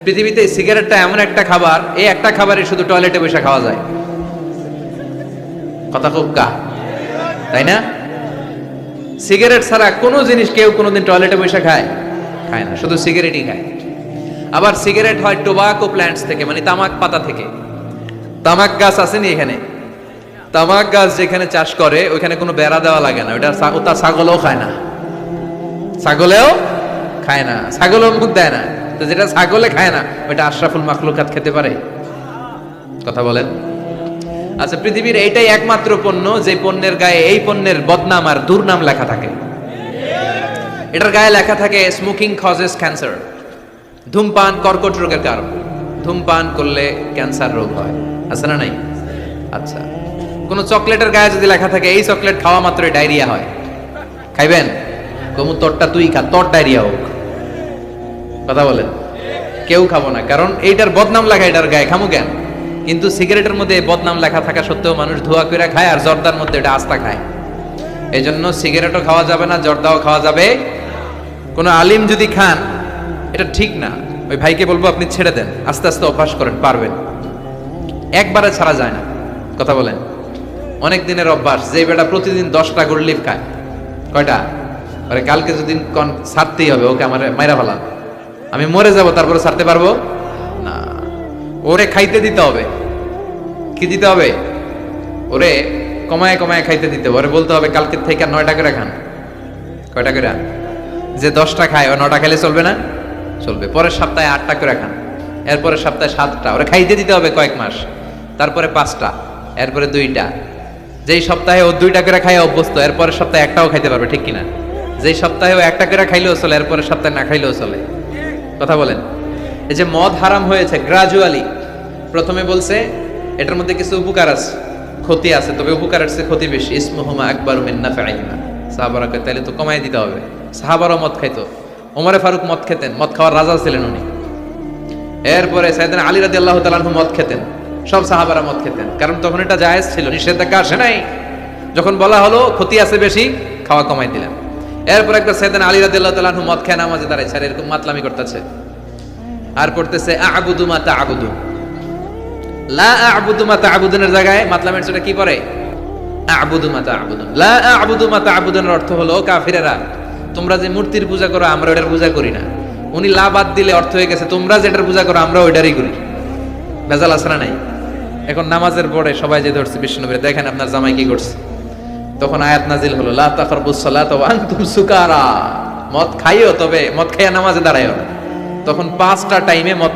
পৃথিবীতে সিগারেটটা এমন একটা খাবার, এই একটা খাবারই শুধু টয়লেটে বসে খাওয়া যায়। কথা খুব তাই না? সিগারেট ছাড়া কোনো জিনিস কেউ কোনোদিন টয়লেটে বসে খায় না, শুধু সিগারেটই খায়। আবার সিগারেট হয় টোবাকো প্ল্যান্টস থেকে, মানে তামাক পাতা থেকে। তামাক গাছ আসেনি এখানে, তামাক গাছ যেখানে চাষ করে ওইখানে কোনো বেড়া দেওয়া লাগে না, ওটা ছাগলও খায় না, ছাগলেও খায় না, ছাগলও মুখ দেয় না। তো যেটা ছাগলে খায় না ওইটা আশরাফুল মাখলুকাত খেতে পারে? কথা বলেন। আচ্ছা, পৃথিবীর এইটাই একমাত্র পণ্য যে পণ্যের গায়ে এই পণ্যের বদনাম আর দুর্নাম লেখা থাকে। এটার গায়ে লেখা থাকে স্মোকিং কজেস ক্যান্সার, ধূমপান কর্কট রোগের কারণ, ধূমপান করলে ক্যান্সার রোগ হয়। আছে না নাই? আচ্ছা, কোন চকলেটের গায়ে যদি লেখা থাকে এই চকলেট খাওয়া মাত্রই ডায়রিয়া হয়, খাইবেন? কমু তোরটা তুই খা, তোর ডায়রিয়া হোক। কথা বলেন। কেউ খাবো না, কারণ এইটার বদনাম লেখা এটার গায়ে, খামু কেন? কিন্তু সিগারেটের মধ্যে বদনাম লেখা থাকা সত্ত্বেও মানুষ ধোয়া করে খায়, আর জর্দার মধ্যে এটা আস্তা খায়। এই জন্য সিগারেটও খাওয়া যাবে না, জর্দাও খাওয়া যাবে। কোন আলিম যদি খান এটা ঠিক না, ওই ভাইকে বলবো আপনি ছেড়ে দেন, আস্তে আস্তে অভ্যাস করেন, পারবেন। একবারে ছাড়া যায় না। কথা বলেন। অনেক দিনের অভ্যাস। যে বেটা প্রতিদিন 10টা গুড় লিফ খায়, কয়টা? আরে কালকে যদি ছাড়তেই হবে, ওকে আমার মাইরা ফেলা, আমি মরে যাব, তারপরে ছাড়তে পারবো না। ওরে খাইতে দিতে হবে। কি দিতে হবে? ওরে কমায় কমায় খাইতে দিতে হবে। ওরে বলতে হবে কালকে থেকে 9টা করে খান। কয়টা করে? যে 10টা খায় ও 9টা খেলে চলবে না? চলবে। পরের সপ্তাহে 8টা করে খান, এরপরের সপ্তাহে 7টা। ওরে খাইতে দিতে হবে কয়েক মাস, তারপরে 5টা, এরপরে 2টা। যেই সপ্তাহে ও 2টা করে খায় অভ্যস্ত, এরপরের সপ্তাহে একটাও খাইতে পারবে, ঠিক কিনা? যেই সপ্তাহে ও 1টা করে খাইলেও চলে, এরপরের সপ্তাহে না খাইলেও চলে। কথা বলেন। এই যে মদ হারাম হয়েছে গ্রাজুয়ালি, প্রথমে বলছে এটার মধ্যে কিছু উপকার আছে, ক্ষতি আছে, তবে উপকার আছে ক্ষতি বেশি। ইসমুহুমা আকবারু মিন নাফআইহিমা। সাহাবারা কয় তাহলে তো কমাই দিতে হবে। সাহাবারাও মদ খাইতো, ওমরে ফারুক মদ খেতেন, মদ খাওয়ার রাজা ছিলেন উনি। এরপরে সাইয়েদনা আলী রাদিয়াল্লাহু তাআলা আনহু মদ খেতেন, সব সাহাবারা মদ খেতেন, কারণ তখন এটা জায়েজ ছিল, নিষেধাজ্ঞা আসে নাই। যখন বলা হলো ক্ষতি আছে বেশি, খাওয়া কমাই দিলেন। এরপর একটা সাইয়েদনা আলী রাদিয়াল্লাহু তাআলা আনহু মদ খেয়ে নামাজে দাঁড়াইছে, আর এরকম মাতলামি করতেছে, আর পড়তেছে আ'বুদু মা তা'বুদু। লা আ'বুদু মা তা'বুদুনের জায়গায় মাতলামের ছোট কি পড়ে? আ'বুদু মা তা'বুদুন। লা আ'বুদু মা তা'বুদুনের অর্থ হলো কাফিরেরা, তোমরা যে মূর্তির পূজা করো আমরা ওটার পূজা করি না। উনি লা বাদ দিলে অর্থ হয়ে গেছে তোমরা যেটার পূজা করো আমরা ওইটারই করি। ভেজাল আছে না নাই? এখন নামাজের পরে সবাই যে ধরছে বিষ্ণুনবীরে, দেখেন আপনার জামাই কি করছে। তখন আয়াত নাজিল হলো লা তাকরাবুস সালাতা ওয়া আনতুম সুকারা। মদ খাইও, তবে মদ খাইয়া নামাজে দাঁড়ায়ও না। তখন 5টা টাইমে মদ